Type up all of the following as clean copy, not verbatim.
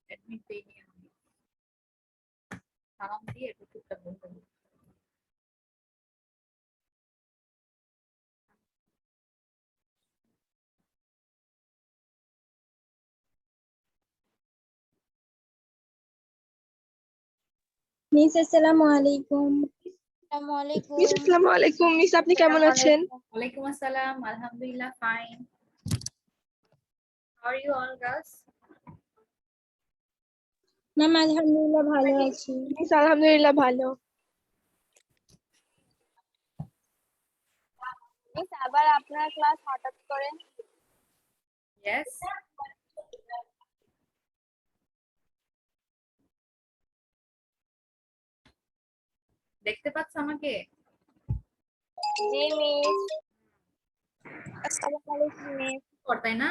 Admit পেইনি আমি। সালাম দিয়ে একটু টুকটাক বলতে হবে। মিস আসসালামু আলাইকুম। মিস আসসালামু আলাইকুম। মিস আপনি কেমন আছেন? ওয়ালাইকুম আসসালাম, আলহামদুলিল্লাহ fine. How are you all girls? Ma'am আলহামদুলিল্লাহ ভালো আছি। মিস আলহামদুলিল্লাহ ভালো। মিস আবার আপনার ক্লাস হঠাৎ করে? Yes. দেখতে পাচ্ছ আমাকে? জি মিস। আসসালামু আলাইকুম মিস। তাই না?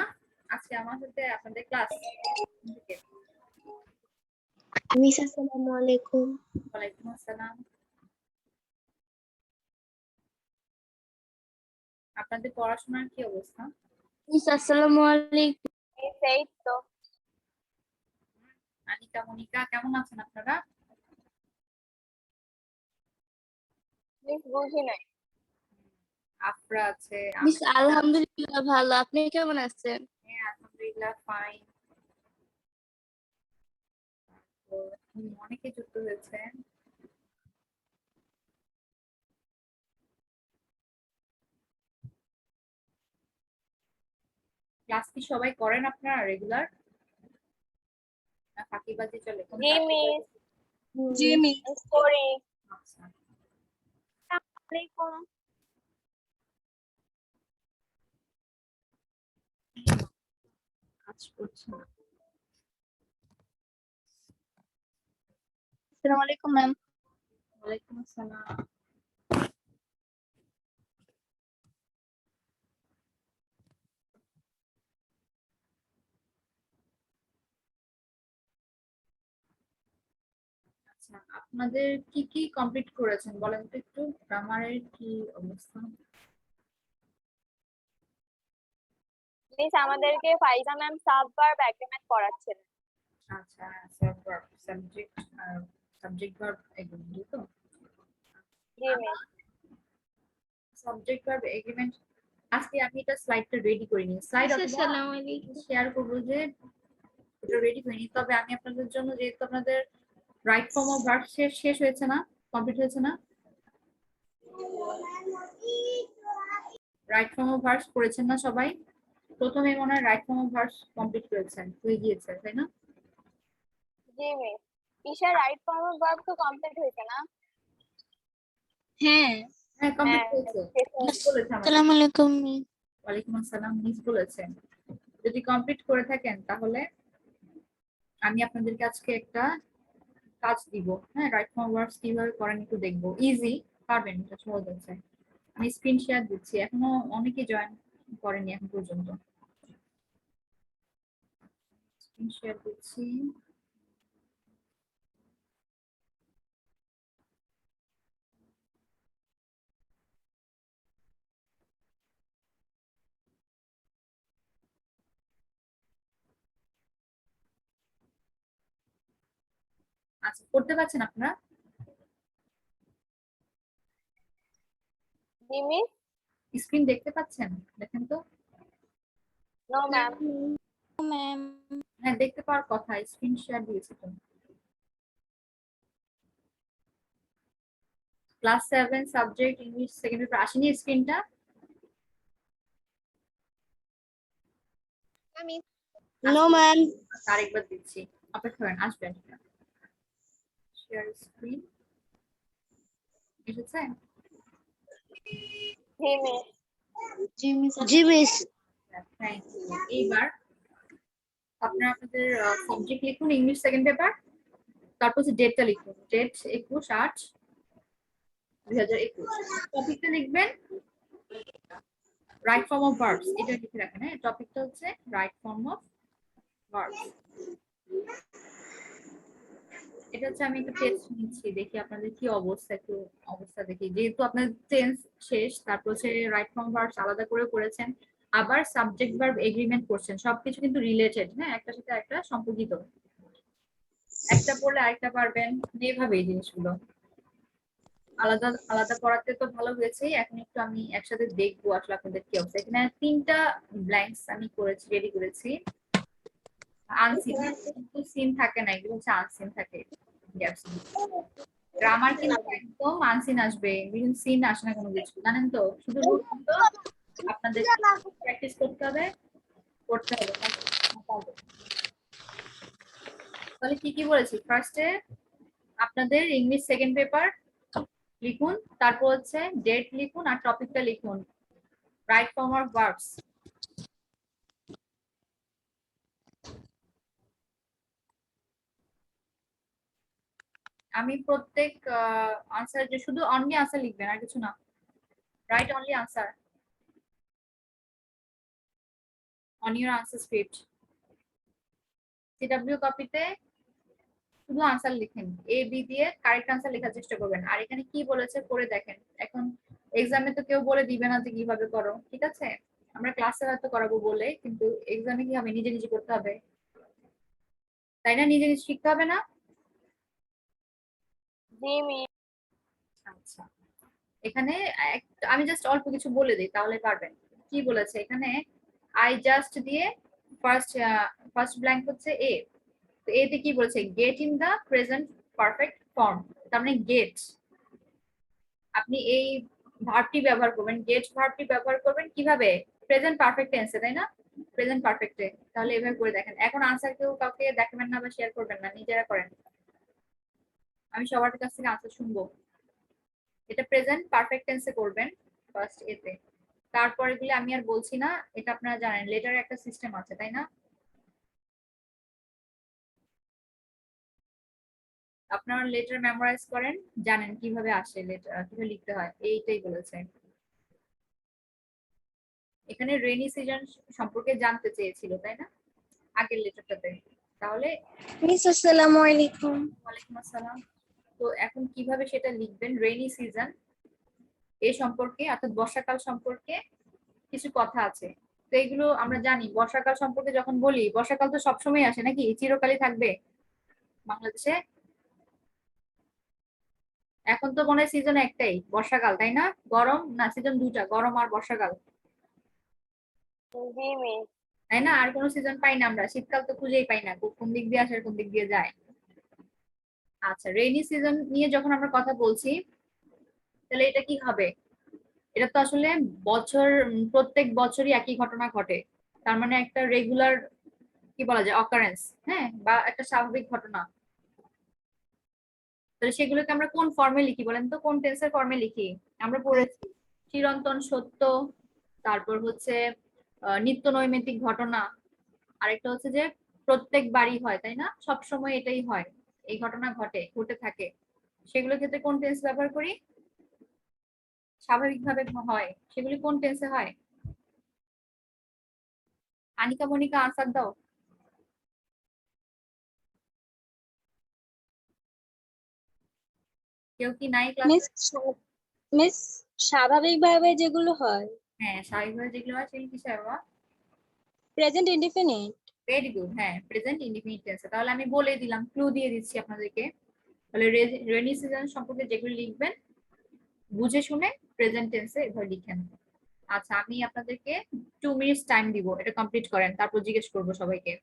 আজকে আমার সাথে আপনাদের ক্লাস। মিস আসসালামু আলাইকুম। ওয়ালাইকুম আসসালাম। আপনাদের পড়াশোনার কি অবস্থা? মিস আসসালামু আলাইকুম। মিস এই তো। আনিকা, মনিকা কেমন আছেন আপনারা? মিস বুঝি নাই। আফরা আছে। মিস আলহামদুলিল্লাহ ভালো, আপনি কেমন আছেন? হ্যাঁ আলহামদুলিল্লাহ ফাইন। অনেকে যুক্ত হয়েছেন। ক্লাস কি সবাই করেন আপনারা রেগুলার? না ফাঁকিবাজি চলে? জি মিস। জি মিস। করি। আচ্ছা। আসসালামু আলাইকুম। কাজ করছে না। আসসালামু আলাইকুম ম্যাম। ওয়ালাইকুম আসসালাম। আচ্ছা, আপনাদের কি কি কমপ্লিট করেছেন বলেন তো একটু? গ্রামারের কি অবস্থা? মিস আমাদেরকে ফাইজা ম্যাম সাবভার্ব এগ্রিমেন্ট পড়াচ্ছেন। আচ্ছা, সাবজেক্ট ভার্ব এগুলো তো। জি মিস। সাবজেক্ট ভার্ব এগ্রিমেন্ট আজকে আমি এটা স্লাইডটা রেডি করিনি। স্লাইড আসসালামু আলাইকুম। শেয়ার করব যে এটা রেডি করিনি, তবে আমি আপনাদের জন্য যেহেতু আপনাদের রাইট ফর্ম অফ ভার্ব শেষ হয়েছে না, কমপ্লিট হয়েছে না? রাইট ফর্ম অফ ভার্বস করেছেন না সবাই? প্রথমে মনে হয় right form of verbs complete করেছেন, হয়ে গিয়েছে তাই না? জি miss. Isha right form of verb তো কমপ্লিট হয়েছে না? হ্যাঁ। হ্যাঁ কমপ্লিট হয়েছে। মিস বলেছে আমাকে। আসসালামু আলাইকুম। ওয়ালাইকুম আসসালাম। মিস বলেছেন যদি কমপ্লিট করে থাকেন তাহলে আমি আপনাদেরকে আজকে একটা কাজ দিব। হ্যাঁ, রাইট ফর্ম ভার্বস কিভাবে করেন একটু দেখবো। ইজি, পারবেন, এটা সহজ আছে। আমি স্ক্রিন শেয়ার দিচ্ছি, এখনো অনেকে জয়েন করেনি এখন পর্যন্ত। স্ক্রিন শেয়ার দিচ্ছি। আচ্ছা, করতে পারছেন আপনারা? জি মিস। স্ক্রিন দেখতে পাচ্ছেন? দেখেন তো। No ma'am. ম্যাম। হ্যাঁ দেখতে পাওয়ার কথা, স্ক্রিন শেয়ার দিয়েছি তো। Class 7 subject English second paper আসেনি স্ক্রিনটা? No ma'am. আরেকবার দিচ্ছি, অপেক্ষা করেন, আসবেন। শেয়ার স্ক্রিন এসেছে? জি মিস। জি মিস। Thank you. এইবার আপনারা আপনাদের সাবজেক্ট লিখুন ইংলিশ সেকেন্ড পেপার, তারপর হচ্ছে ডেটটা লিখুন, ডেট 21/8/2021। টপিকটা লিখবেন রাইট ফর্ম অফ ভার্বস, এটা লিখে রাখেন। হ্যাঁ, টপিকটা হচ্ছে রাইট ফর্ম অফ ভার্বস। এটা হচ্ছে আমি একটু টেস্ট নিচ্ছি, দেখি আপনাদের কি অবস্থা, একটু অবস্থা দেখি। যেহেতু আপনার টেন্স শেষ, তারপর হচ্ছে রাইট ফর্ম ভার্বস আলাদা করে করেছেন, আবার সাবজেক্ট ভার্ব এগ্রিমেন্ট করছেন, সবকিছু কিন্তু রিলেটেড, হ্যাঁ, একটার সাথে একটা সম্পর্কিত। একটা পড়লে আরেকটা পারবেন, এইভাবে এই জিনিসগুলো আলাদা আলাদা পড়াতে তো ভালো হয়েছে। এখন একটু আমি একসাথে দেখবো আসলে আপনাদের কি অবস্থা। এখানে 3টা ব্ল্যাঙ্কস আমি করেছি, রেডি করেছি। আনসিন, কিন্তু সিন থাকে না, এগুলো হচ্ছে আনসিন থাকে। গ্রামার কিন্তু একদম আনসিন আসবে, কিন্তু সিন আসে না কোনো কিছু, জানেন তো। শুধু তো আপনাদের প্র্যাকটিস করতে হবে, করতে হবে। তাহলে কি কি বলেছি? ফার্স্টে আপনাদের ইংলিশ সেকেন্ড পেপার লিখুন, তারপর হচ্ছে ডেট লিখুন আর টপিকটা লিখুন, রাইট ফর্ম অফ ভার্বস। আমি প্রত্যেক আনসার, যে শুধু অনলি আনসার লিখবেন আর কিছু না, write only answer on your answer script. CW কপিতে শুধু আনসার লিখেন, এ বি দিয়ে কারেক্ট আনসার লেখার চেষ্টা করবেন। আর এখানে কি বলেছে পড়ে দেখেন। এখন এক্সামে তো কেউ বলে দিবে না যে কিভাবে করো, ঠিক আছে? আমরা ক্লাসে হয়তো করাবো বলে, কিন্তু এক্সামে কি হবে, নিজে নিজে করতে হবে, তাই না? নিজে নিজে শিখতে হবে না? জি মিস। আচ্ছা, এখানে আমি জাস্ট অল্প কিছু বলে দিই, তাহলে পারবেন। কি বলেছে এখানে? আই জাস্ট দিয়ে ফার্স্ট ফার্স্ট ব্ল্যাঙ্ক হচ্ছে এ। তো এতে কি বলেছে? Get in the present perfect form. তার মানে গেট, আপনি এই ভার্বটি ব্যবহার করবেন, গেট ভার্বটি ব্যবহার করবেন কিভাবে? প্রেজেন্ট পারফেক্ট টেন্সে, তাই না? প্রেজেন্ট পারফেক্টে। তাহলে এভাবে করে দেখেন। এখন আনসার কেউ কাউকে দেখাবেন না বা শেয়ার করবেন না, নিজেরা করেন। আমি সবার কাছ থেকে আনসার শুনবো। এটা প্রেজেন্ট পারফেক্ট টেন্সে করবেন ফার্স্ট এতে। তারপরে গুলো আমি আর বলছি না, এটা আপনারা জানেন, লেটারে একটা সিস্টেম আছে, তাই না? আপনারা লেটার মেমোরাইজ করেন, জানেন কিভাবে আসে লেটার, কিভাবে লিখতে হয়, এইটাই বলেছে। এখানে রেইনি সিজন সম্পর্কে জানতে চেয়েছিল, তাই না, আগের লেটারটাতে? তাহলে মিস আসসালামু আলাইকুম। ওয়ালাইকুম আসসালাম। তো এখন কিভাবে সেটা লিখবেন? রেইনি সিজন এই সম্পর্কে, অর্থাৎ বর্ষাকাল সম্পর্কে কিছু কথা আছে। তো এগুলো আমরা জানি, বর্ষাকাল সম্পর্কে যখন বলি, বর্ষাকাল তো সবসময় আসে নাকি, চিরকালই থাকবে বাংলাদেশে? এখন তো মনে হয় সিজন একটাই, বর্ষাকাল, তাই না? গরম না, সিজন দুটা, গরম আর বর্ষাকাল, জি মিস। তাই না? আর কোনো সিজন পাই না আমরা, শীতকাল তো খুঁজেই পাই না, কোন দিক দিয়ে আসে আর কোন দিক দিয়ে যায়। আচ্ছা, রেইনি সিজন নিয়ে যখন আমরা কথা বলছি, তাহলে এটা কি হবে? এটা তো আসলে বছর, প্রত্যেক বছরই একই ঘটনা ঘটে, তার মানে একটা রেগুলার, কি বলা যায়, অকারেন্স, হ্যাঁ, বা একটা স্বাভাবিক ঘটনা। তাহলে সেগুলোকে আমরা কোন ফর্মে লিখি বলেন তো, কোন টেন্সের ফর্মে লিখি? আমরা পড়েছি চিরন্তন সত্য, তারপর হচ্ছে নিত্য নৈমিত্তিক ঘটনা, আরেকটা হচ্ছে যে প্রত্যেক বাড়ি হয়, তাই না? সব সময় এটাই হয়, এই ঘটনা ঘটে, ঘটে থাকে। সেগুলোর ক্ষেত্রে কোন টেন্স ব্যবহার করি? স্বাভাবিকভাবে হয়, সেগুলি কোন টেন্সে হয়? আনিকা মনিকা আনসার দাও। কেউ কি নাই ক্লাসে? মিস মিস স্বাভাবিকভাবে যেগুলো হয় হ্যাঁ, স্বাভাবিকভাবে যেগুলো হয় সেগুলো কিসে বাবা? Present indefinite. ভেরি গুড, হ্যাঁ, প্রেজেন্ট ইনডিফিনিট টেন্সে। তাহলে আমি বলে দিলাম, ক্লু দিয়ে দিচ্ছি আপনাদেরকে। তাহলে রেনি সিজন সম্পর্কে যেগুলো লিখবেন, বুঝে শুনে প্রেজেন্ট টেন্সে এভাবে লিখেন। আচ্ছা, আমি আপনাদেরকে 2 মিনিটস টাইম দিব, এটা কমপ্লিট করেন, তারপর জিজ্ঞেস করবো সবাইকে।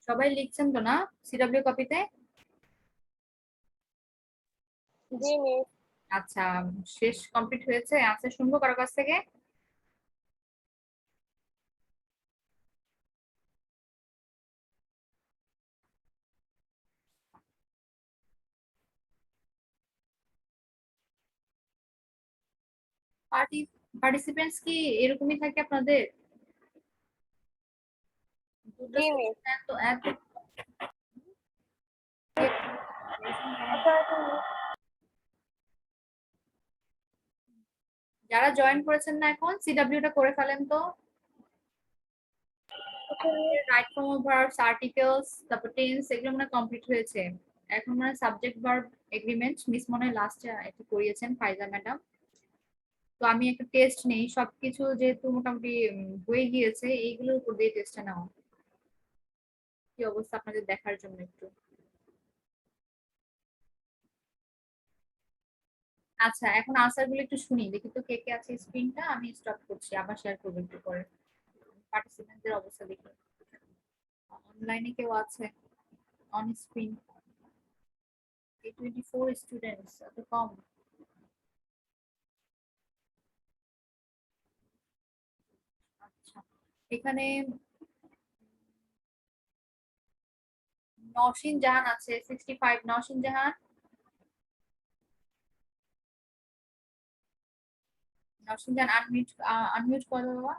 সবাই লিখছেন তো না সিডব্লিউ কপিতে? জি মিস। আচ্ছা, শেষ কমপ্লিট হয়েছে? আনসার শুনবো কারো কাছ থেকে? পার্টিসিপেন্টস কি এরকমই থাকে আপনাদের? দুটো জি সেশন মিস। এত এত আচ্ছা আচ্ছা মিস। যারা জয়েন করেছেন না এখন সিডব্লিউটা করে ফেলেন তো। আচ্ছা miss. Right form of verbs, articles, তারপর টেন্স এগুলো মনে কমপ্লিট হয়েছে। এখন মানে সাবজেক্ট ভার্ব এগ্রিমেন্ট মিস মনে লাস্টে একটু করিয়েছেন ফাইজা ম্যাডাম। তো আমি একটা টেস্ট নেই, সবকিছু যেহেতু মোটামুটি হয়ে গিয়েছে এইগুলোর উপর দিয়ে টেস্টটা নাও। কি অবস্থা আপনাদের দেখার জন্য একটু। আচ্ছা, এখন আনসার গুলো একটু শুনি, দেখি তো কে কে আছে স্ক্রিনটা। আমি স্টপ করছি, আবার শেয়ার করবো একটু পরে। পার্টিসিপেন্টদের অবস্থা দেখি। অনলাইনে কেউ আছে অন স্ক্রিন? 24 স্টুডেন্টস, এত কম। আচ্ছা, এখানে নওশিন জাহান আছে 65। নওশিন জাহান, নওশিন জাহান আনমিউট, আনমিউট করো বাবা।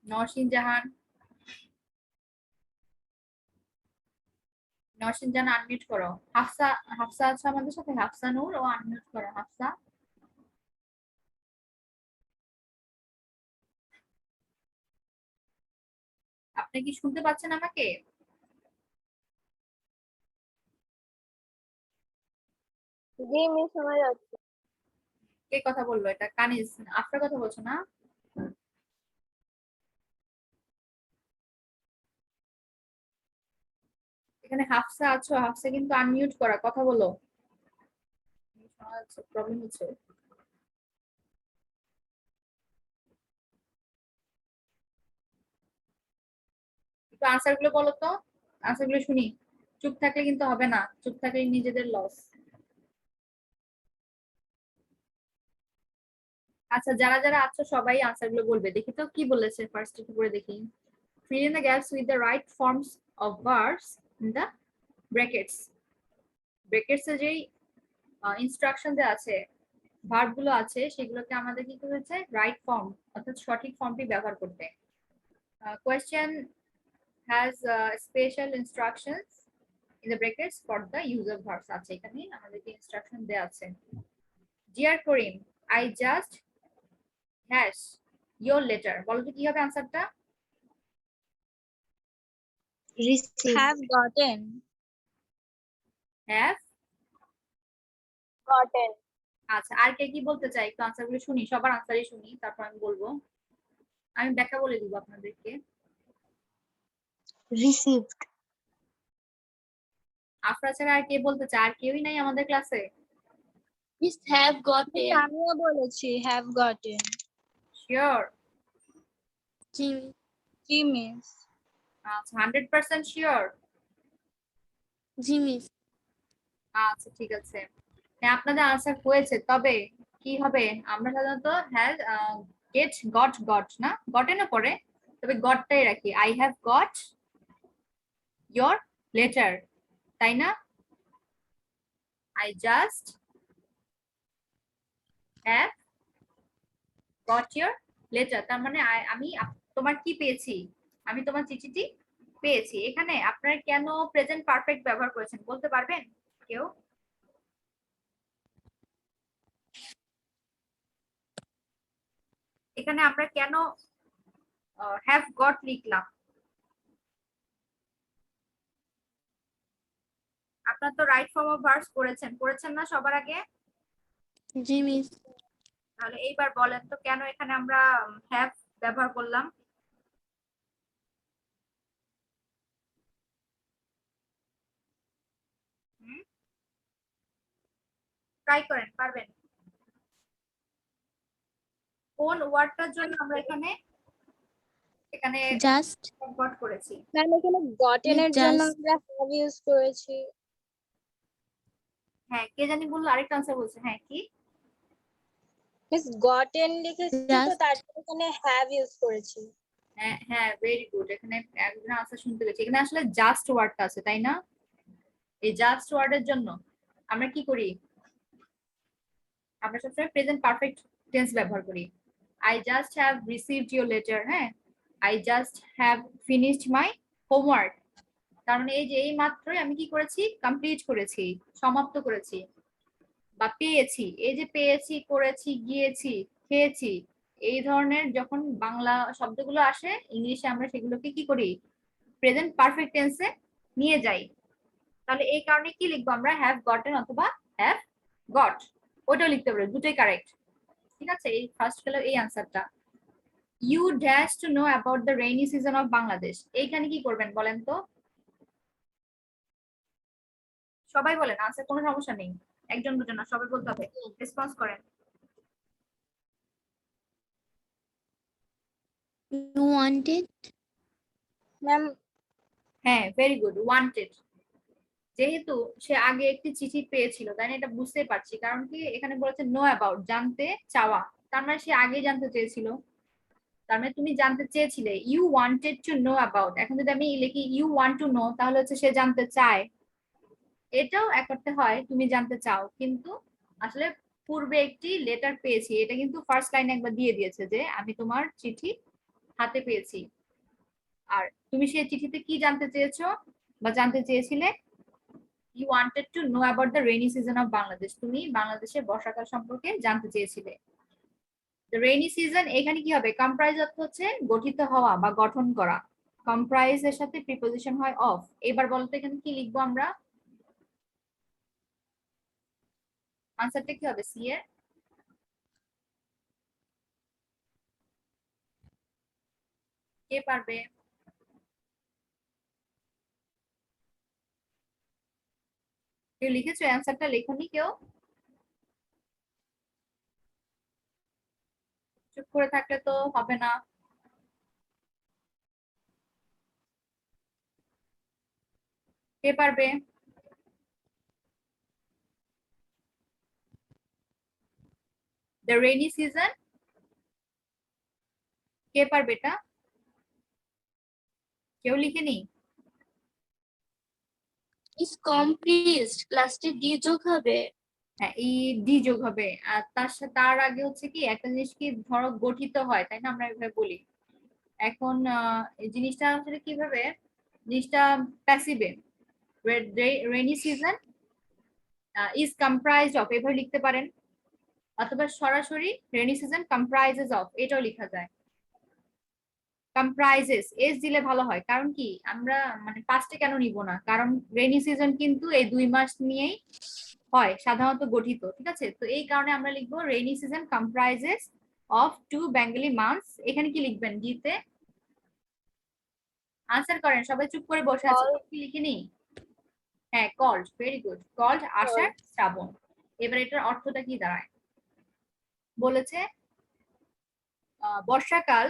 নওশিন জাহান, নওশিন জাহান আনমিউট করো। হাফসা, হাফসা আছে আমাদের সাথে, হাফসা নূর, ও আনমিউট করো হাফসা। আপনি কি শুনতে পাচ্ছেন আমাকে? জি মিস শোনা যাচ্ছে। কে কথা বললো? এটা কানিজ, আপনার কথা বলছো না? এখানে হাফসা আছো, হাফসা কিন্তু আনমিউট করা, কথা বলো। শোনা যাচ্ছে, প্রবলেম হচ্ছে। একটু আনসার গুলো বলো তো, আনসার গুলো শুনি। চুপ থাকলে কিন্তু হবে না, চুপ থাকলে নিজেদের লস। আচ্ছা, যারা যারা আছো সবাই আনসার গুলো বলবে, দেখি তো কি বলেছে ফার্স্ট একটু করে দেখি। Fill in the gaps with the right forms of verbs in the brackets. Brackets এ যেই ইনস্ট্রাকশন দেওয়া আছে, ভার্ব গুলো আছে, সেগুলোকে আমাদের কি করেছে রাইট ফর্ম অর্থাৎ সঠিক ফর্মটি ব্যবহার করতে। Question has special instructions in the brackets for the use of verbs আছে, এখানে আমাদেরকে ইনস্ট্রাকশন দেওয়া আছে। Dear Karim, I just dash your letter. বলো তো কি হবে আনসারটা? Receive. Have gotten. Have. Gotten. আচ্ছা, আর কে কি বলতে চাই একটু আনসার গুলো শুনি, সবার আনসারই শুনি, তারপর আমি বলবো। আমি ব্যাখ্যা বলে দিব আপনাদেরকে। Received. আফরা ছাড়া আর কে বলতে চায়? আর কেউই নাই আমাদের ক্লাসে? Miss have gotten. আমিও বলেছি have gotten. Sure? G G miss. আচ্ছা, 100% শিওর? জি মিস। আচ্ছা ঠিক আছে। হ্যাঁ, আপনাদের আনসার হয়েছে, তবে কি হবে, আমরা সাধারণত হ্যাভ গেট গট গট না গটেনও পড়ে, তবে গটটাই রাখি। I have got your letter, তাই না? I just have got your letter, তার মানে আমি তোমার কি পেয়েছি, আমি তোমার চিঠিটি পেয়েছি। এখানে আপনারা কেন প্রেজেন্ট পারফেক্ট ব্যবহার করেছেন বলতে পারবেন কেউ? এখানে আমরা কেন হ্যাভ গট লিখলাম? আপনার তো রাইট ফর্ম অফ ভার্বস করেছেন, করেছেন না সবার আগে? জি মিস। তাহলে এইবার বলেন তো কেন এখানে আমরা হ্যাভ ব্যবহার করলাম? ট্রাই করেন, পারবেন। কোন ওয়ার্ডটার জন্য আমরা এখানে এখানে জাস্ট গট করেছি। ম্যাম এখানে gotten এর জন্য just আমরা have ইউজ করেছি। হ্যাঁ, কে জানি বললো, আরেকটা আনসার বলছে। হ্যাঁ, কি? মিস gotten লিখেছি তো Just. তার জন্য এখানে have ইউজ করেছি। হ্যাঁ হ্যাঁ, ভেরি গুড। এখানে একজন আনসার শুনতে পেয়েছি। এখানে আসলে জাস্ট ওয়ার্ডটা আছে, তাই না? এই জাস্ট ওয়ার্ডের জন্য আমরা কি করি? আমরা সবসময় প্রেজেন্ট পারফেক্ট টেন্স ব্যবহার করি। I just have received your letter. হ্যাঁ, I just have finished my homework. তার মানে এই যে এই মাত্রই আমি কি করেছি? কমপ্লিট করেছি, সমাপ্ত করেছি বা পেয়েছি। এই যে পেয়েছি, করেছি, গিয়েছি, খেয়েছি, এই ধরনের যখন বাংলা শব্দগুলো আসে ইংলিশে, আমরা সেগুলোকে কি করি? প্রেজেন্ট পারফেক্ট টেন্সে নিয়ে যাই। তাহলে এই কারণে কি লিখবো আমরা? হ্যাভ গটেন অথবা হ্যাভ গট, ওইটাও লিখতে পারো, দুটোই কারেক্ট। ঠিক আছে, এই ফার্স্ট গেল এই আনসারটা। You dash to know about the rainy season of Bangladesh. এইখানে কি করবেন বলেন তো? সবাই বলেন, আনসার কোনো সমস্যা নেই, একজন দুজন না, সবাই বলতে হবে, রেসপন্স করেন। you wanted ম্যাম হ্যাঁ, ভেরি গুড, ওয়ান্টেড। যেহেতু সে আগে একটি চিঠি পেয়েছিল, তাই না? এটা বুঝতে পারছি, কারণ কি এখানে বলেছে নো অ্যাবাউট, জানতে চাওয়া, তার মানে সে আগে জানতে চেয়েছিল। তার মানে তুমি জানতে চেয়েছিলে, you wanted to know about. এখন যদি আমি লিখি ইউ ওয়ান্ট টু নো, তাহলে হচ্ছে সে জানতে চায়। এটাও এক অর্থে হয় তুমি জানতে চাও, কিন্তু আসলে পূর্বে একটি লেটার পেয়েছি, এটা কিন্তু ফার্স্ট লাইনে একবার দিয়ে দিয়েছে যে আমি তোমার চিঠি হাতে পেয়েছি। আর তুমি সেই চিঠিতে কি জানতে চেয়েছো বা জানতে চেয়েছিলে? You wanted to know about the rainy season of Bangladesh. তুমি বাংলাদেশের বর্ষাকাল সম্পর্কে জানতে চেয়েছিলে। দ্য রেইনি সিজন এখানে কি হবে? কম্প্রাইজ অর্থ হচ্ছে গঠিত হওয়া বা গঠন করা। কম্প্রাইজ এর সাথে প্রিপোজিশন হয় অফ। এবার বলতে এখানে কি লিখবো আমরা? আনসারটা কি হবে সি এর? কে পারবে? কেউ লিখেছো অ্যান্সারটা? লেখনি কেউ? চুপ করে থাকলে তো হবে না। কে পারবে? দ্য রেইনি সিজন, কে পারবে এটা? কেউ লিখেনি? is comprised লাস্টে ডি যোগ হবে। হ্যাঁ, এই ডি যোগ হবে। আর তার আগে হচ্ছে কি একটা জিনিস কি ধরো গঠিত হয়, তাই না? আমরা এভাবে বলি। এখন এই জিনিসটা আসলে কিভাবে? জিনিসটা প্যাসিভে, rainy season is comprised of, এভাবে লিখতে পারেন। অথবা সরাসরি রেইনি সিজন কম্প্রাইজেস অফ, এটাও লেখা যায়। কম্প্রাইজেস এস দিলে ভালো হয়, কারণ কি আমরা মানে পাস্টে কেন নিব না? কারণ রেইনি সিজন কিন্তু এই 2 মাস নিয়েই হয় সাধারণত গঠিত। ঠিক আছে, তো এই কারণে আমরা লিখবো rainy season comprises of 2 Bengali months. এখানে কি লিখবেন? জিতে আনসার করেন, সবাই চুপ করে বসে আছে, কি লিখিনি? হ্যাঁ, called, very good, called, Ashadh, শ্রাবণ। এবার এটার অর্থটা কি দাঁড়ায়? বলেছে বর্ষাকাল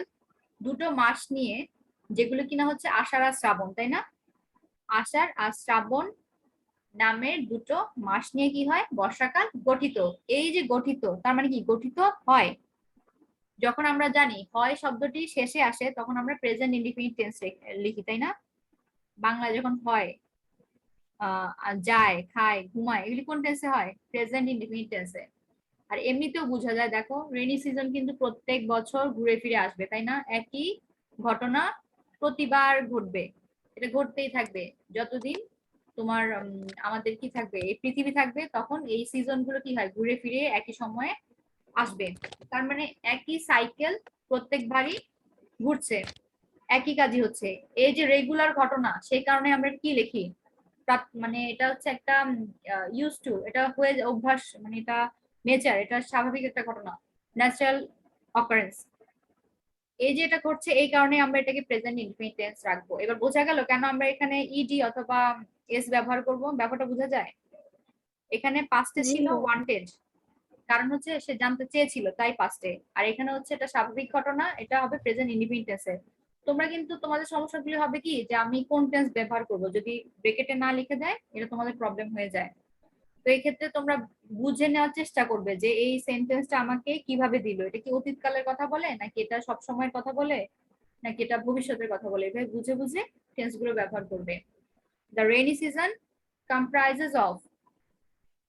দুটো মাস নিয়ে, যেগুলো কিনা হচ্ছে আষাঢ় আর শ্রাবণ, তাই না? আষাঢ় আর শ্রাবণ নামের দুটো মাস নিয়ে কি হয়? বর্ষাকাল গঠিত। এই যে গঠিত, তার মানে কি গঠিত হয়। যখন আমরা জানি হয় শব্দটি শেষে আসে, তখন আমরা প্রেজেন্ট ইনডিফিনিট টেন্স লিখি, তাই না? বাংলায় যখন হয় যায়, খায়, ঘুমায়, এগুলি কোন টেন্সে হয়? প্রেজেন্ট ইনডিফিনিট টেন্সে। আর এমনিতেও বোঝা যায়, দেখো রেইনি সিজন কিন্তু প্রত্যেক বছর ঘুরে ফিরে আসবে, তাই না? একই ঘটনা প্রতিবার ঘটবে, এটা ঘটতেই থাকবে যতদিন তোমার আমাদের কি থাকবে, এই পৃথিবী থাকবে, তখন এই সিজন গুলো কি হয়? ঘুরে ফিরে একই সময়ে আসবে। তার মানে একই সাইকেল প্রত্যেকবারই ঘুরছে, একই কাজই হচ্ছে। এই যে রেগুলার ঘটনা, সেই কারণে আমরা কি লিখি? মানে এটা হচ্ছে একটা ইউজ টু, এটা হয়ে অভ্যাস, মানে এটা নেচার, এটা স্বাভাবিক একটা ঘটনা, ন্যাচারাল অকারেন্স। এই যে এটা ঘটছে, এই কারণে আমরা এটাকে প্রেজেন্ট ইনডিফিনিট টেন্স রাখবো। এবার বোঝা গেল কেন আমরা এখানে ইডি অথবা এস ব্যবহার করব? ব্যাপারটা বোঝা যায়? এখানে পাস্টে ছিল ওয়ান্টেড, কারণ হচ্ছে সে জানতে চেয়েছিল, তাই পাস্টে। আর এখানে হচ্ছে এটা স্বাভাবিক ঘটনা, এটা হবে প্রেজেন্ট ইনডিফিনিট টেন্সে। তোমরা কিন্তু তোমাদের সমস্যাগুলি হবে কি যে আমি কোন টেন্স ব্যবহার করব, যদি ব্রেকেটে না লিখে দেয় এটা তোমাদের প্রবলেম হয়ে যায়। তো এই ক্ষেত্রে তোমরা বুঝে নেওয়ার চেষ্টা করবে যে এই সেন্টেন্সটা আমাকে কিভাবে দিল, এটা কি অতীতকালের কথা বলে নাকি এটা সব সময়ের কথা বলে নাকি এটা ভবিষ্যতের কথা বলে, এভাবে বুঝে বুঝে টেন্স গুলো ব্যবহার করবে। The rainy season comprises of,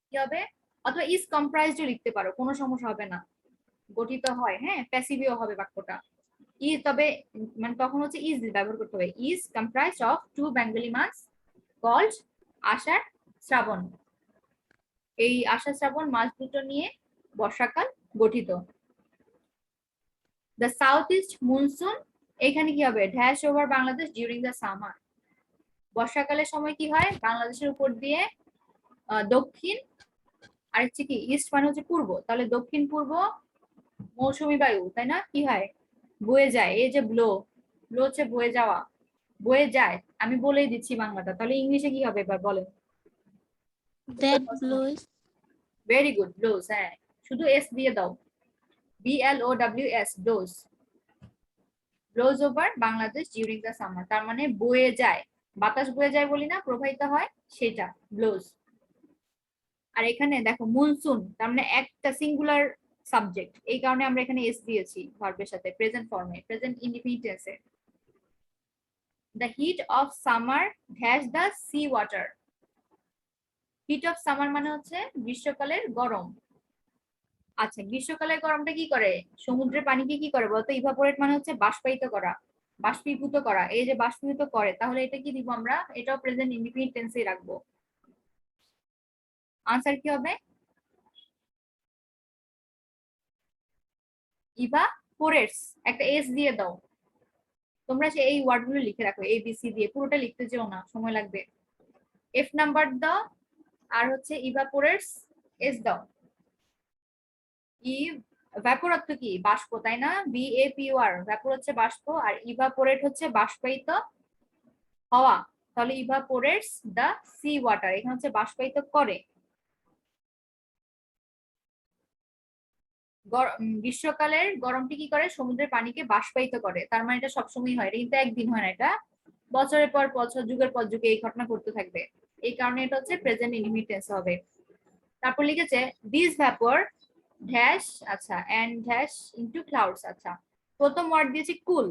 কি হবে, অথবা ইজ কম্প্রাইজড লিখতে পারো, কোনো সমস্যা হবে না, গঠিত হয়, হ্যাঁ প্যাসিভও হবে বাক্যটা। তবে মানে তখন হচ্ছে ইজ ব্যবহার করতে হবে, is comprised of 2 Bengali months called Ashadh Shraban. এই আষাঢ় শ্রাবণ মাস দুটো নিয়ে বর্ষাকাল গঠিত। দ্য সাউথ ইস্ট মনসুন, এখানে কি হবে, dash over Bangladesh during the summer. বর্ষাকালের সময় কি হয়, বাংলাদেশের উপর দিয়ে দক্ষিণ, আর হচ্ছে কি ইস্ট মানে হচ্ছে পূর্ব, তাহলে দক্ষিণ পূর্ব মৌসুমী বায়ু, তাই না, কি হয়, বয়ে যায়। এই যে ব্লো, ব্লো হচ্ছে বয়ে যাওয়া, বয়ে যায়। আমি বলেই দিচ্ছি বাংলাটা, তাহলে ইংলিশে কি হবে এবার বলেন। That blows. Very good, blows, হ্যাঁ শুধু এস দিয়ে দাও, BLOWS, blows, blows over Bangladesh during the summer, তার মানে বয়ে যায়, বাতাস বয়ে যায় বলি না, প্রবাহিত হয়, সেটা ব্লোজ। আর এখানে দেখো মনসুন, তার মানে একটা সিঙ্গুলার সাবজেক্ট, এই কারণে আমরা এখানে এস দিয়েছি ভার্বের সাথে প্রেজেন্ট ফর্মে, প্রেজেন্ট ইনডিফিনিট টেন্সে। The heat of summer dash the sea water, heat of summer মানে হচ্ছে গ্রীষ্মকালের গরম। আচ্ছা, গ্রীষ্মকালের গরমটা কি করে, সমুদ্রের পানিকে কি করে বলতো, ইভাপোরেট মানে হচ্ছে বাষ্পায়িত করা, বাষ্পীভূত করা, এই যে বাষ্পীভূত করে, তাহলে এটা কি দিব আমরা, এটাও প্রেজেন্ট ইনডিফিনিট টেন্সেই রাখবো। আনসার কি হবে, ইভাপোরেটস, একটা এস দিয়ে দাও। তোমরা সে এই ওয়ার্ডগুলো লিখে রাখো, ABC দিয়ে, পুরোটা লিখতে যেও না, সময় লাগবে। এফ নাম্বার দাও, আর হচ্ছে ইভাপোরেটস এস দাও। ভ্যাপোর অর্থ কি, বাষ্প, তাই না, VAPOR, ভ্যাপোর হচ্ছে বাষ্প, আর ইভাপোরেট হচ্ছে বাষ্পায়িত হওয়া, তাহলে ইভাপোরেটস দ্য সি ওয়াটার, এখানে হচ্ছে বাষ্পায়িত করে। গ্রীষ্মকালের গরমটি কি করে, সমুদ্রের পানিকে বাষ্পায়িত করে, তার মানে এটা সবসময় হয়, এটা কিন্তু একদিন হয় না, এটা বছরের পর বছর, যুগের পর যুগে এই ঘটনা ঘটতে থাকবে, এই কারণে এটা হচ্ছে প্রেজেন্ট ইনডিফিনিট টেন্স হবে। তারপর লিখেছে দিস ভ্যাপর ড্যাশ, আচ্ছা এন্ড ড্যাশ ইনটু ক্লাউডস, আচ্ছা প্রথম ওয়ার্ড দিয়েছি কুল,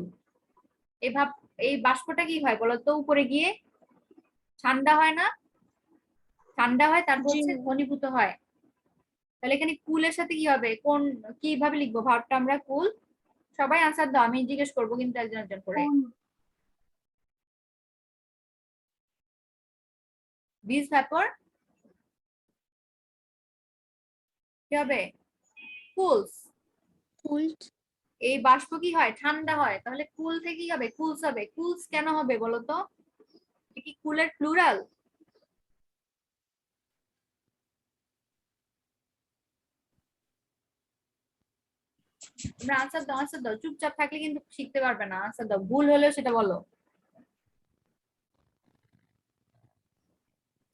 এই বাষ্পটা কি হয় বলতো, উপরে গিয়ে ঠান্ডা হয় না, ঠান্ডা হয়, তারপর হচ্ছে ঘনীভূত হয়, তাহলে এখানে কুলের সাথে কি হবে, কোন কিভাবে লিখবো ভার্বটা আমরা, কুল, সবাই আনসার দাও, আমি জিজ্ঞেস করবো কিন্তু একজন একজন করে। দিস ভ্যাপর কি হবে, কুলস, Cooled. এই বাষ্প কি হয়, ঠান্ডা হয়, তাহলে কুল থেকে কি হবে, কুলস হবে। কুলস কেন হবে বলতো, কি কুলের প্লুরাল, তোমরা আনসার দাও, আনসার দাও, চুপচাপ থাকলে কিন্তু শিখতে পারবে না, আনসার দাও, ভুল হলেও সেটা বলো,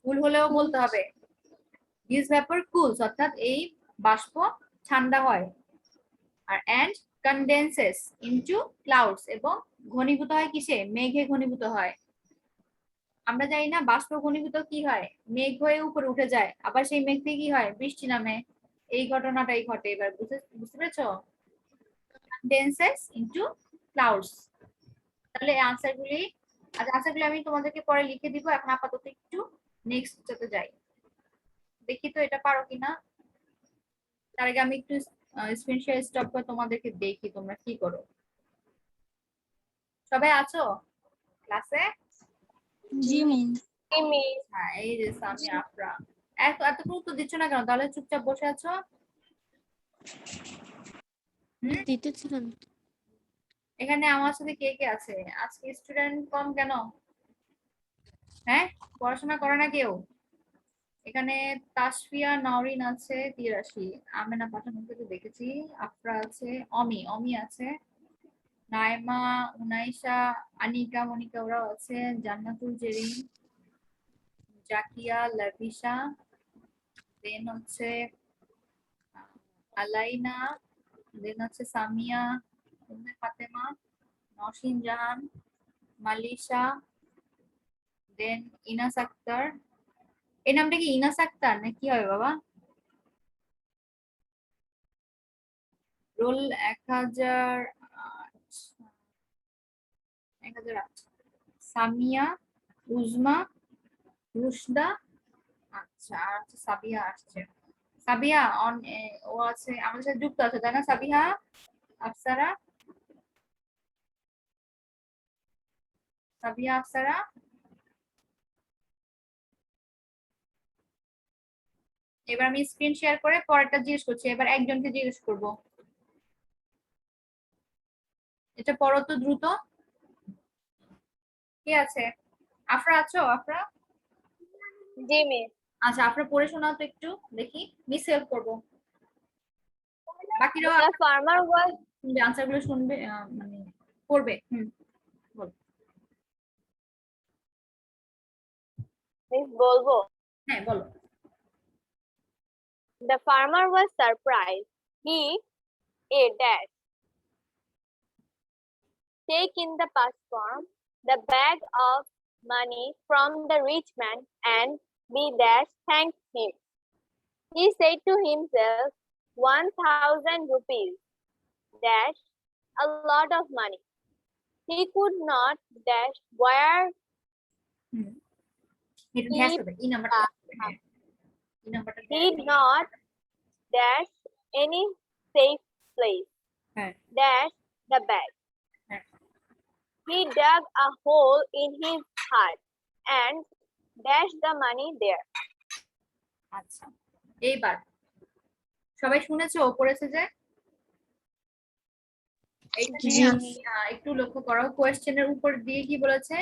ভুল হলেও বলতে হবে। দিস ভ্যাপর কুলস, অর্থাৎ এই বাষ্প ঠান্ডা হয়, আর এন্ড কনডেন্সেস ইনটু ক্লাউডস, এবং ঘনীভূত হয় কিসে, মেঘে ঘনীভূত হয়। আমরা জানি না বাষ্প ঘনীভূত কি হয়, মেঘ হয়ে উপরে উঠে যায়, আবার সেই মেঘ থেকে কি হয়, বৃষ্টি নামে, এই ঘটনাটাই ঘটে। এবার বুঝতে পেরেছো, কনডেন্সেস ইনটু ক্লাউডস, তাহলে এই আনসারগুলি, আচ্ছা আনসারগুলি আমি তোমাদেরকে পরে লিখে দিব, এখন আপাতত একটু নেক্সট যেতে যাই, দেখি তো এটা পারো কিনা। তার আগে আমি একটু স্ক্রিন শেয়ার স্টপ করে তোমাদেরকে দেখি তোমরা কি করো। সবাই আছো ক্লাসে? জি মিস। হ্যাঁ, এই যে সামি আফরা, এত গুরুত্ব দিচ্ছ না কেন, তাহলে চুপচাপ বসে আছো। দিতেছিলাম। এখানে আমার সাথে কে কে আছে, আজকে স্টুডেন্ট কম কেন, হ্যাঁ পড়াশোনা করে না কেউ এখানে? তাসফিয়া নওরিন আছে 83, আমেনা পাঠানোকে তো দেখেছি, আফরা আছে, অমি আছে, নাইমা, উনাইশা, আনিকা, মনিকা ওরাও আছে, জান্নাতুল জেরিন, জাকিয়া, লাভিশা, দেন হচ্ছে আলাইনা, দেন হচ্ছে সামিয়া, উম্মে ফাতেমা, নওশিন জাহান, মালিশা, দেন ইনাস আক্তার। এই নামটা কি ইনাস আক্তার না কি হবে বাবা? রোল 1008, 1008। সামিয়া, উজমা, রুশদা, আচ্ছা আর হচ্ছে সাবিহা আসছে। সাবিহা ও আছে আমাদের সাথে যুক্ত আছে তাই না? সাবিহা, আফসারা, সাবিহা, আফসারা। এবার আমি স্ক্রিন শেয়ার করে পরেরটা জিজ্ঞেস করছি, এবার একজনকে জিজ্ঞেস করব। এটা পড়ো তো দ্রুত। কে আছে? আফরা আছো? আফরা, জি মিস। আচ্ছা আফরা পড়ে শোনাও তো একটু দেখি, মিস হেল্প করবো। বাকিরাও The farmer was শুনবে, আনসার গুলো শুনবে, মানে পড়বে। বল। মিস বলবো। হ্যাঁ বলো। The farmer was surprised. He a dash. Take in the past form the bag of money from the rich man and B dash thanked him. He said to himself, 1,000 rupees dash a lot of money. He could not dash where এটা ঢ্যাস হবে, এই নাম্বারটা হ্যাঁ এই নাম্বারটা he not dash any safe place. হ্যাঁ Dash the bag. হ্যাঁ He dug a hole in his heart and dashed the money there. আচ্ছা এইবার সবাই শুনেছো পড়েছে যে? এইখানে আমি একটু লক্ষ্য করো, কোয়েশ্চেনের উপর দিয়ে কি বলেছে?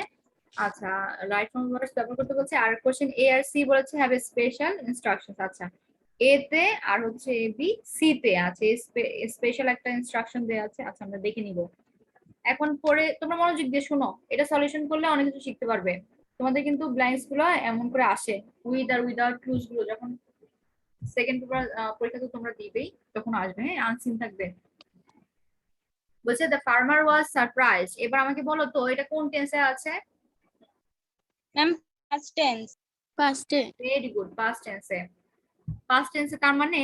আচ্ছা রাইট ফ্রম ওয়ার্ডস ব্যবহার করতে বলছে, আর কোশ্চেন এ আর সি বলেছে হ্যাভ এ স্পেশাল ইনস্ট্রাকশনস। আচ্ছা এ তে আর হচ্ছে এ বি সি তে আছে স্পেশাল একটা ইনস্ট্রাকশন দেয়া আছে। আচ্ছা আমরা দেখে নিব। এখন পরে তোমরা মনোযোগ দিয়ে শোনো, এটা সলিউশন করলে অনেক কিছু শিখতে পারবে। তোমাদের কিন্তু ব্ল্যাঙ্কস গুলো এমন করে আসে উইথ আর উইদাউট ক্লুজ গুলো, যখন সেকেন্ড পেপার পরীক্ষা তো তোমরা দিবেই তখন আসবে, হ্যাঁ আনসিন থাকবে। বলছে দ্য ফার্মার ওয়াজ সারপ্রাইজ। এবার আমাকে বলো তো এটা কোন টেন্সে আছে? Ma'am past tense. পাস্টে। ভেরি গুড, পাস্ট টেন্সে। পাস্ট টেন্সে তার মানে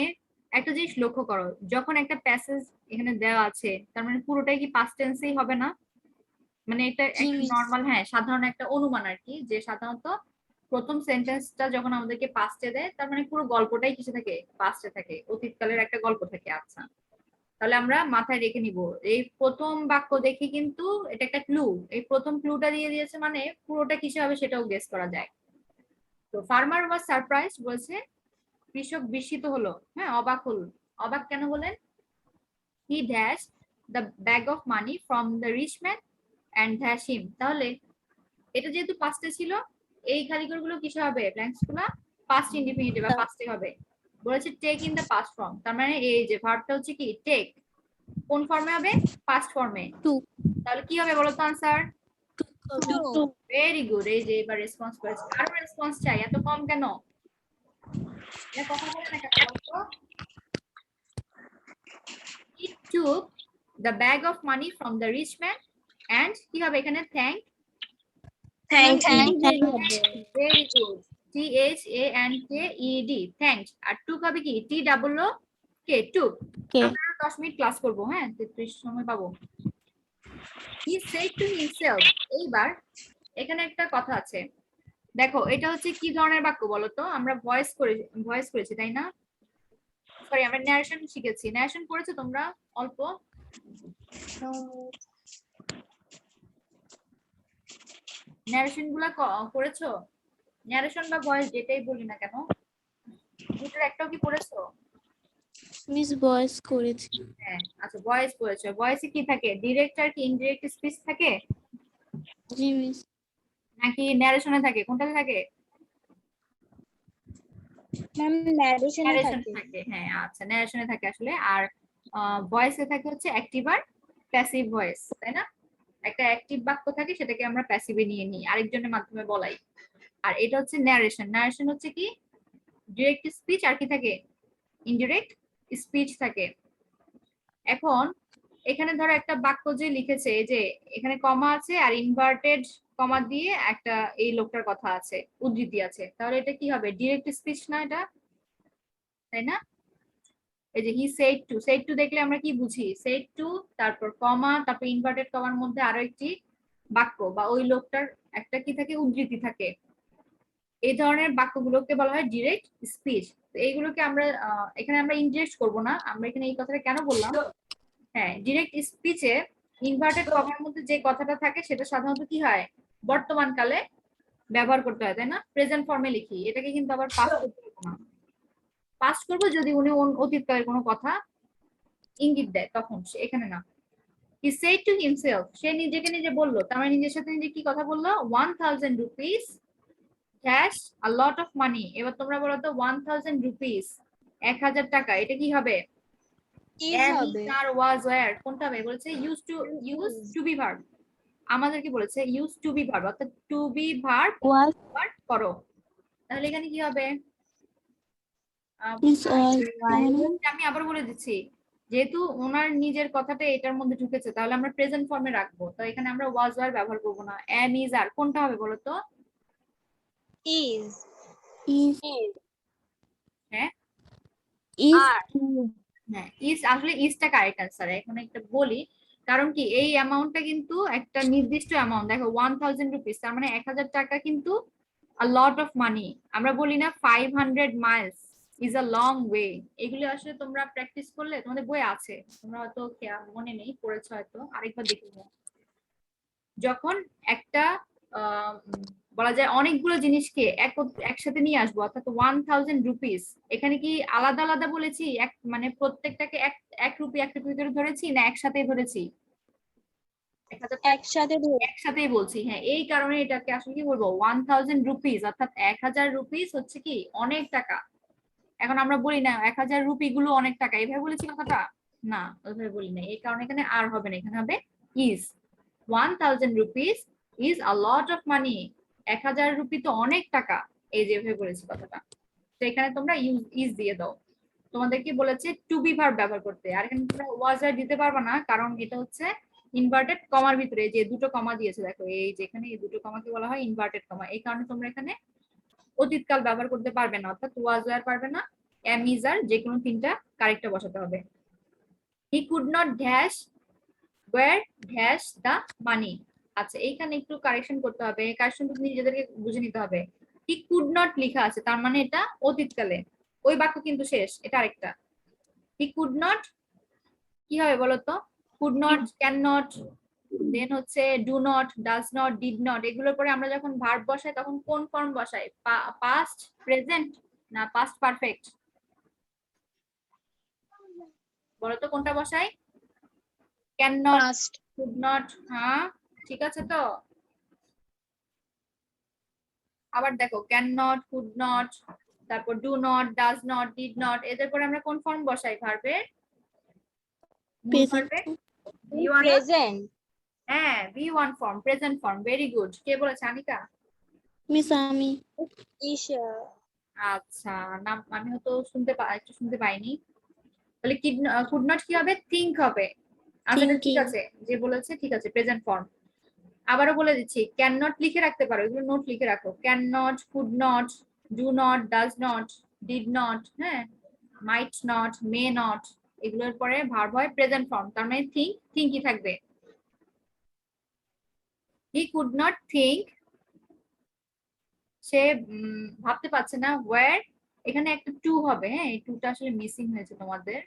একটা জিনিস লক্ষ্য করো, যখন একটা প্যাসেজ এখানে দেওয়া আছে তার মানে পুরোটাই কি পাস্ট টেন্সেই হবে না? মানে এটা জি, একটা miss. নরমাল, হ্যাঁ সাধারণ একটা অনুমান আর কি, যে সাধারণত প্রথম সেন্টেন্সটা যখন আমাদেরকে পাস্টে দেয় তার মানে পুরো গল্পটাই কিসে থাকে? পাস্টে থাকে, অতীতকালের একটা গল্প থাকে। আচ্ছা তাহলে আমরা মাথায় রেখে নিব এই প্রথম বাক্য দেখে কিন্তু এটা একটা ক্লু, এই প্রথম ক্লুটা দিয়ে দিয়েছে মানে পুরোটা কিসে হবে সেটাও গেস করা যায়। তো ফার্মার ওয়াজ সারপ্রাইজ বলছে কৃষক বিস্মিত হলো, হ্যাঁ অবাক হলো। অবাক কেন বলেন? He dash the bag of money from the rich man and dash him. তাহলে এটা যেহেতু পাস্টে ছিল, এই খালিগুলো কিসে হবে? ব্ল্যাঙ্কস গুলা পাস্ট ইনডিফিনিটিভ বা পাস্টে হবে। বলেছে take in the past form, তার মানে এই যে ভার্বটা হচ্ছে কি টেক, কোন ফর্মে হবে? পাস্ট ফর্মে। টু। তাহলে কি হবে বলো তো আনসার? টু। ভেরি গুড, এই যে এবার রেসপন্স করেছে। আরো রেসপন্স চাই, এত কম কেন? এটা কথা বলে না কেন বলতো? He took the bag of money from the rich man and কি হবে এখানে? Thank. Very good, THANKED, thanks. আর টুক হবে কি? TOOK, টুক। আমরা 10 মিনিট ক্লাস করবো, হ্যাঁ 33 সময় পাবো। He said to himself, এইবার এখানে একটা কথা আছে, দেখো এটা হচ্ছে কি ধরনের বাক্য বলতো? আমরা ভয়েস করেছি তাই না? সরি আমরা ন্যারেশন শিখেছি। ন্যারেশন করেছো তোমরা অল্প? ন্যারেশন গুলা করেছো? ন্যারেশন বা ভয়েস যেটাই বলি না কেন, দুটোর একটাও কি পড়েছো? মিস ভয়েস করেছি। হ্যাঁ আচ্ছা ভয়েস করেছো। ভয়েসে কি থাকে? ডিরেক্ট আর কি ইনডিরেক্ট স্পিচ থাকে জি মিস। নাকি ন্যারেশনে থাকে? কোনটাতে থাকে? ম্যাম narration এ ন্যারেশন থাকে। থাকে, হ্যাঁ আচ্ছা ন্যারেশনে থাকে আসলে। আর ভয়েসে থাকে হচ্ছে অ্যাক্টিভ আর প্যাসিভ ভয়েস, তাই না? একটা অ্যাক্টিভ বাক্য থাকে সেটাকে আমরা প্যাসিভে নিয়ে নিই, আরেকজনের মাধ্যমে বলাই। আর এটা হচ্ছে ন্যারেশন। ন্যারেশন হচ্ছে কি ডিরেক্ট স্পিচ আর কি থাকে? ইনডিরেক্ট স্পিচ থাকে। এখন এখানে ধরো একটা বাক্য যে লিখেছে, এই যে এখানে কমা আছে আর ইনভার্টেড কমা দিয়ে একটা এই লোকটার কথা আছে, উদ্ধৃতি আছে, তাহলে এটা কি হবে? ডিরেক্ট স্পিচ না এটা, তাই না? এই যে হি সেড টু দেখলে আমরা কি বুঝি? সেড টু, তারপর কমা, তারপর ইনভার্টেড কমার মধ্যে আরো একটি বাক্য বা ওই লোকটার একটা কি থাকে, উদ্ধৃতি থাকে। এই ধরনের বাক্যগুলোকে বলা হয় ডিরেক্ট স্পিচ। তো এইগুলোকে আমরা এখানে আমরা ইনজেক্ট করব না। আমরা এখানে এই কথাটা কেন বললাম? হ্যাঁ, ডিরেক্ট স্পিচে ইনভার্টেড কমার মধ্যে যে কথাটা থাকে সেটা সাধারণত কি হয়, বর্তমান কালে ব্যবহার করতে হয়, তাই না? প্রেজেন্ট ফর্মে লিখি, এটাকে কিন্তু আবার পাস্ট করতে হবে না। পাস্ট করবো যদি উনি অতীতকালের কোনো কথা ইঙ্গিত দেয়, তখন এখানে না। হি সেড টু হিমসেলফ, সে নিজেকে নিজে বললো, তার মানে নিজের সাথে নিজে কি কথা বললো? 1000 rupees cash a lot of money. এবার তোমরা বলো তো 1000 রুপিস 1000 টাকা, এটা কি হবে? is হবে আর ওয়াজ ওয়্যার কোনটা হবে? বলেছে ইউজ টু বি ভার্ব। আমাদেরকে বলেছে ইউজ টু বি ভার্ব, অর্থাৎ টু বি ভার্ব was করো। তাহলে এখানে কি হবে? miss আমি আবার বলে দিচ্ছি, যেহেতু ওনার নিজের কথাটা এটার মধ্যে ঢুকেছে, তাহলে আমরা প্রেজেন্ট ফর্মে রাখবো। তো এখানে আমরা ওয়াজ ওয়্যার ব্যবহার করবো না। এম ইজ আর কোনটা হবে বলো তো? is is Is. হ্যাঁ is Are. হ্যাঁ, ইজ, আসলে ইজটা কারেক্ট অ্যান্সার। এখন একটা বলি, কারণ কি এই অ্যামাউন্টটা কিন্তু একটা নির্দিষ্ট অ্যামাউন্ট। দেখো 1000 রুপিস, তার মানে 1000 টাকা কিন্তু a lot of money। আমরা বলি না 500 miles is a long way। এগুলো আসলে তোমরা প্র্যাকটিস করলে তোমাদের বই আছে, তোমরা হয়তো মনে নেই, পড়েছো হয়তো, আরেকবার দেখে নিও। যখন একটা বলা যায় অনেকগুলো জিনিসকে একসাথে নিয়ে আসবো, অর্থাৎ 1000 রুপিস, এখানে কি আলাদা আলাদা বলেছি? এক মানে প্রত্যেকটাকে এক এক রুপি করে ধরেছি, না একসাথেই ধরেছি? 1000 একসাথে ধরে একসাথেই বলছি। হ্যাঁ, এই কারণে এটাকে আসলে কি বলবো? 1000 রুপিস, অর্থাৎ 1000 রুপিস হচ্ছে কি অনেক টাকা। এখন আমরা বলি না 1000 রুপি গুলো অনেক টাকা, এইভাবে বলেছি কথাটা? না, ওইভাবে বলি না। এই কারণে এখানে আর হবে না, এখানে হবে is. 1000 rupees is a lot of money. 1000 rupee তো অনেক টাকা, এই যেভাবে বলেছি কথাটা। তো এখানে তোমরা ইজ দিয়ে দাও। তোমাদেরকে বলেছে টু বি ভার্ব ব্যবহার করতে, আর এখানে তোমরা ওয়াজ আর দিতে পারবে না, কারণ এটা হচ্ছে ইনভার্টেড কমার ভিতরে যে দুটো কমা দিয়েছে, দেখো এই যেখানে এই দুটো কমাকে বলা হয় ইনভার্টেড কমা। এই কারণে তোমরা এখানে অতীতকাল ব্যবহার করতে পারবে না, অর্থাৎ ওয়াজ ওয়্যার পারবে না, এম ইজ আর, যে কোনো তিনটা কারেক্টটা বসাতে হবে। He could not dash where dash the money. আচ্ছা, এইখানে একটু কারেকশন করতে হবে, কারেকশনটা নিজেদেরকে বুঝে নিতে হবে। হি কুড নট লেখা আছে, তার মানে এটা অতীতকালে, ওই বাক্য কিন্তু শেষ, এটা আরেকটা। হি কুড নট কি হবে বলতো? কুড নট, ক্যান নট, দেন হচ্ছে do not, does not, did not. এগুলোর পরে আমরা যখন ভার্ব বসাই তখন কোন ফর্ম বসাই? পাস্ট, প্রেজেন্ট, না পাস্ট পারফেক্ট? বলতো কোনটা বসাই? Can not, past could not. হ্যাঁ, ঠিক আছে তো? আবার দেখো ক্যান নট, কুড নট, তারপর do not, does not, did not, এদের পরে আমরা কোন ফর্ম বসাই ভার্বের? মূল ভার্বে present হ্যাঁ, V1 ফর্ম, প্রেজেন্ট ফর্ম। Very good. কে বলেছে? আনিকা? miss আমি is আচ্ছা, নাম আমি হয়তো একটু শুনতে পাইনি। তাহলে কুড নট কি হবে? থিংক হবে। আচ্ছা, ঠিক Thinking. আছে, যে বলেছে ঠিক আছে, প্রেজেন্ট ফর্ম। আবারও বলে দিচ্ছি, ক্যান নট লিখে রাখতে পারো, এগুলো নোট লিখে রাখো। Can not, could not, do not, does not, did not, হ্যাঁ, মাইট নট, মে নট, এগুলোর পরে ভার্ব হয় প্রেজেন্ট ফর্ম, তার মানে থিঙ্কই থাকবে। হি কুড নট থিঙ্ক, সে ভাবতে পারছে না। ওয়্যার, এখানে একটা টু হবে। হ্যাঁ, এই টুটা আসলে মিসিং হয়েছে তোমাদের,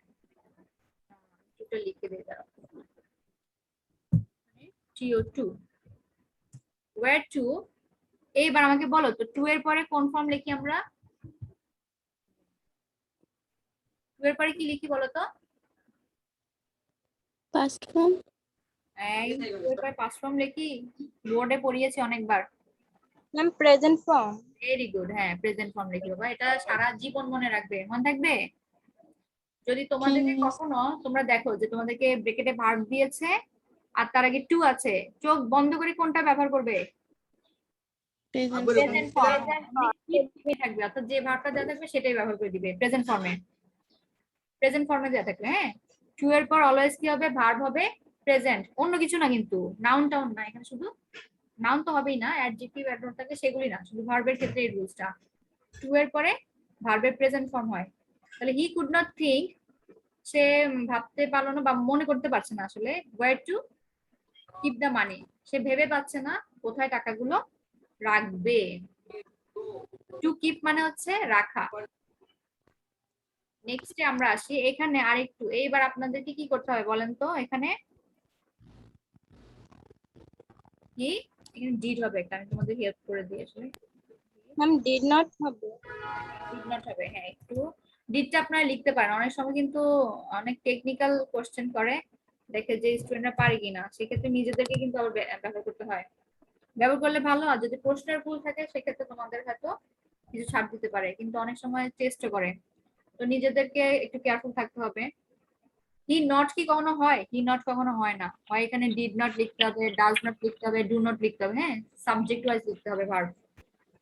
টুটা লিখে দিয়ে দাও। To, were to. এইবার আমাকে বলো তো টু এর পরে কোন ফর্ম লিখি আমরা? টু এর পরে কি লিখি বলো তো? past form এই টু এর পরে পাস্ট ফর্ম লিখি, বোর্ডে পড়িয়েছি অনেকবার। ma'am present form very good. হ্যাঁ, প্রেজেন্ট ফর্ম লিখি বাবা, এটা সারা জীবন মনে রাখবে, মনে থাকবে। যদি তোমাদেরকে কখনো তোমরা দেখো যে তোমাদেরকে ব্রেকেটে ভার্ব দিয়েছে আর তার আগে টু আছে, চোখ বন্ধ করে কোনটা ব্যবহার করবে? present প্রেজেন্ট ফর্ম থাকবে, অর্থাৎ যে ভার্বটা দেওয়া থাকবে সেটাই ব্যবহার করে দিবে প্রেজেন্ট ফর্মে দেওয়া থাকবে। হ্যাঁ, টু এর পর অলওয়েজ কি হবে, ভার্ব হবে প্রেজেন্ট, অন্য কিছু না কিন্তু, নাউন টাউন না, এখানে শুধু নাউন তো হবেই না, অ্যাডজেক্টিভ অ্যাডভার্ব থাকে সেগুলি না, শুধু ভার্বের ক্ষেত্রে এই রুলসটা। টু এর পরে ভার্বের প্রেজেন্ট ফর্ম হয়। তাহলে হি কুড নট থিঙ্ক, সে ভাবতে পারলো না বা মনে করতে পারছে না আসলে, where to keep the money, সে ভেবে পাচ্ছে না কোথায় টাকাগুলো রাখবে। টু কিপ মানে হচ্ছে রাখা। নেক্সটে আমরা আসি, এখানে আরেকটু, এইবার আপনাদেরকে কি করতে হবে বলেন তো, এখানে কি, এখানে ডিড হবে একটা, আমি তোমাদের হেল্প করে দিই আসলে। ম্যাম ডিড নট হবে। ডিড নট হবে, হ্যাঁ একটু ডিডটা আপনারা লিখতে পারেন, অনেক সময় কিন্তু অনেক টেকনিক্যাল কোশ্চেন করে, দেখে যে স্টুডেন্টরা পারে কিনা, সেক্ষেত্রে নিজেদেরকে কিন্তু আবার ব্যবহার করতে হয়, ব্যবহার করলে ভালো। আর যদি প্রশ্নের ভুল থাকে সেক্ষেত্রে তোমাদের হয়তো কিছু ছাড় দিতে পারে, কিন্তু অনেক সময় টেস্ট করে, তো নিজেদেরকে একটু কেয়ারফুল থাকতে হবে। হি নট কি কখনো হয়, হি নট কখনো হয় না, হয় এখানে ডিড নট লিখতে হবে, ডাজ নট লিখতে হবে, ডু নট লিখতে হবে, হ্যাঁ সাবজেক্ট ওয়াইজ লিখতে হবে ভার্ব।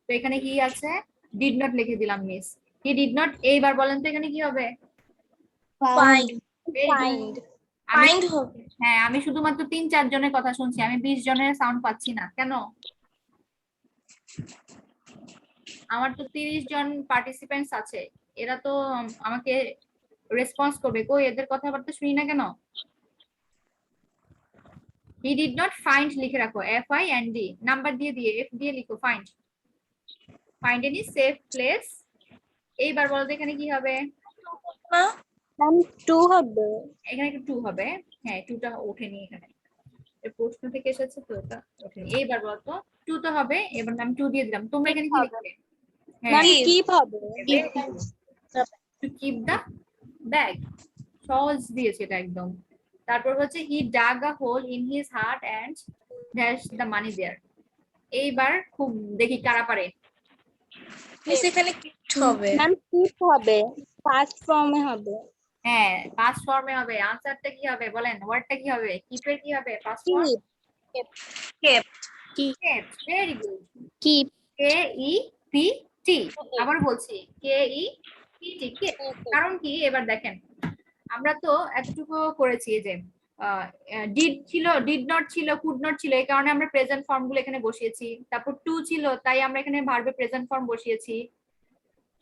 তো এখানে কি আছে, ডিড নট লিখে দিলাম মিস, হি ডিড নট। এইবার বলেন তো এখানে কি হবে, Find. Very good. ফাইন্ড। আমি Find হবে। হ্যাঁ, আমি শুধুমাত্র 3-4 জনের কথা শুনছি, আমি 20 জনের সাউন্ড পাচ্ছি না কেন? আমার তো 30 জন পার্টিসিপেন্টস আছে, এরা তো আমাকে রেসপন্স করবে, কই এদের কথাবার্তা শুনি না কেন? হি ডিড নট ফাইন্ড লিখে রাখো, FIND, নাম্বার দিয়ে F দিয়ে লিখো, find, find any safe place. এইবার বলো তো এখানে কি হবে, না ম্যাম টু হবে। এখানে একটু টু হবে, হ্যাঁ টুটা ওঠেনি এখানে, এর প্রশ্ন থেকে এসেছে তো এটা ওঠেনি। এইবার বলো তো টু তো হবে, এবার আমি টু দিয়ে দিলাম, তোমরা এখানে কি লিখবে? Ma'am Keep. কিপ হবে। টু কিপ দা ব্যাগ, সহজ দিয়েছে এটা একদম। তারপর হচ্ছে he dug a hole in his heart and dash the money there. এইবার খুব দেখি কারা পারে। মিস এখানে কিট হবে। ম্যাম কিপ হবে, পাস্ট ফর্মে হবে। হ্যাঁ পাস্ট ফর্মে হবে, আনসারটা কি হবে বলেন, ওয়ার্ডটা কি হবে, কিপের কি হবে past form? Keep. Kept. Kept, very good, keep. KEPT। আবার বলছি KEPT, কারণ কি এবার দেখেন, আমরা তো এতটুকু করেছি যে ডিড ছিল, ডিড নট ছিল, কুড নট ছিল, এই কারণে আমরা প্রেজেন্ট ফর্ম গুলো এখানে বসিয়েছি, তারপর টু ছিল তাই আমরা এখানে ভার্বে প্রেজেন্ট ফর্ম বসিয়েছি,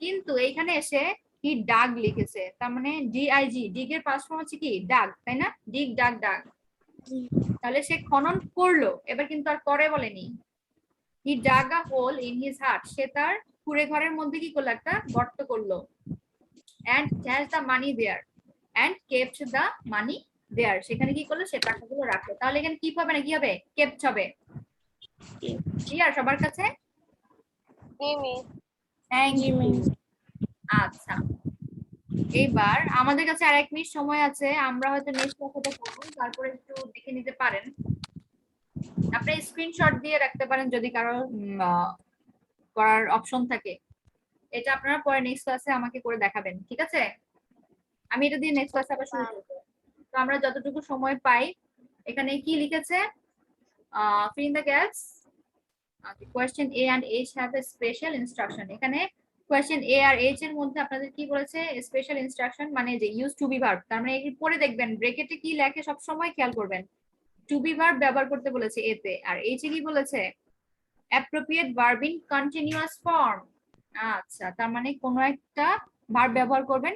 কিন্তু এইখানে এসে হি ডাগ লিখেছে, তার মানে DIG, ডিগ এর পাস্ট ফর্ম হচ্ছে কি ডাগ, তাই না, ডিগ ডাগ ডাগ, তাহলে সে খনন করলো, এবার কিন্তু আর করে বলেনি। He dug a hole in his heart, সে তার কুড়ে ঘরের মধ্যে কি করলো, একটা গর্ত করলো, and has the money there and kept the money there, সেখানে কি করলো, সে টাকাগুলো রাখলো, তাহলে এখানে কি হবে না কি হবে, kept হবে। ক্লিয়ার সবার কাছে? Thank you. আচ্ছা এইবার আমাদের কাছে আর 1 মিনিট সময় আছে, আমরা হয়তো নেক্সট কথাটা করবো, তারপরে একটু দেখে নিতে পারেন, আপনি স্ক্রিনশট দিয়ে রাখতে পারেন যদি কারো করার অপশন থাকে, এটা আপনারা পরে নেক্সট ক্লাসে আমাকে করে দেখাবেন, ঠিক আছে? আমি এটা দিয়ে নেক্সট ক্লাসে আবার শুরু করবো। তো আমরা যতটুকু সময় পাই, এখানে কি লিখেছে, fill in the gaps, question A and H have a special instruction, এখানে question A আর H এর মধ্যে আপনাদের কি বলেছে, স্পেশাল ইনস্ট্রাকশন মানে যে ইউজ টু বি ভার্ব, তার মানে এর পরে দেখবেন ব্র্যাকেটে কি লেখে সব সময় খেয়াল করবেন, টু বি ভার্ব ব্যবহার করতে বলেছে এতে, আর H এ কি বলেছে, appropriate verb in continuous form. আচ্ছা তার মানে কোনো একটা ভার্ব ব্যবহার করবেন